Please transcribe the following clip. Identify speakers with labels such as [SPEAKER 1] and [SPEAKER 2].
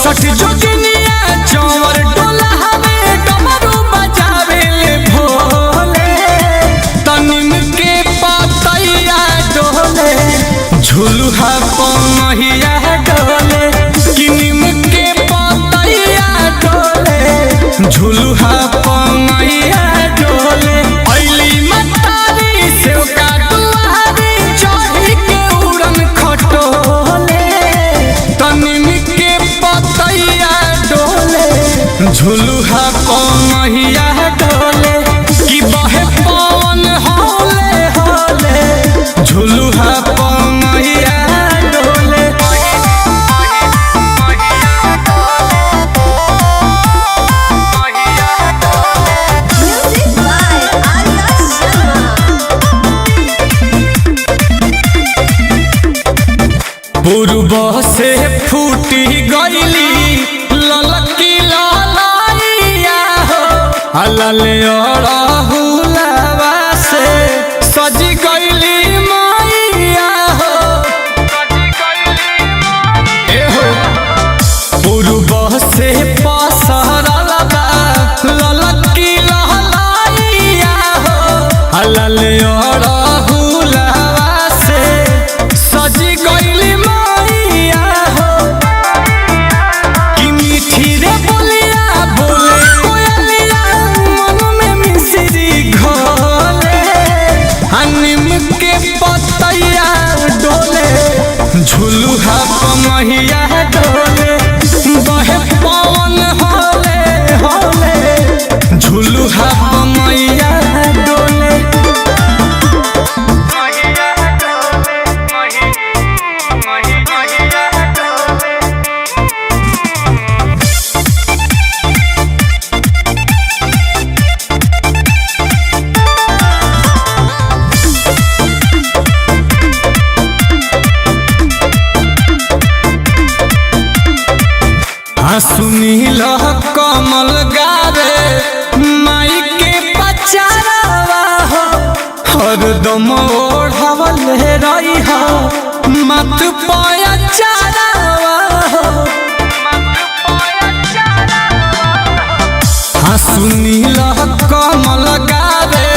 [SPEAKER 1] 64 जोगिनिया चौवर डोला हवे डमरू बजावे ले भोले तनिम के पतैया डोले झुलुहा पमहिया डोले किनिम के पतैया डोले झुलुहा पमहिया डोले ऐली मतारी सेव का दुआरी चढ़ी के उड़न खटोले तनिम के पतैया डोले झुलुहा पमहिया डोले कि बहे पवन होले होले झुलुहा पमहिया डोले।
[SPEAKER 2] Music by Arya Sharma.
[SPEAKER 1] पूर्व से फूटी गईली ललकी ललैया हो अलले अड़हुलवा से सज गईली मैया हो ए हो पूर्व से पसरल बा ललकी ललैया हो अलले अड़हुलवा से सज गईली मैया हो कि मीठी रे बोलिया बोले कोयलिया मन में मिश्री घोले निम के पतैया डोले झुलुहा पमहिया डोले बहे पवन होले होले झुलुहा पमहिया डोले। सुनील कमल गावे माई के पचारवा हो हरदम ओढ़ावल रही हो मत पाया चारवा हो सुनील कमल गावे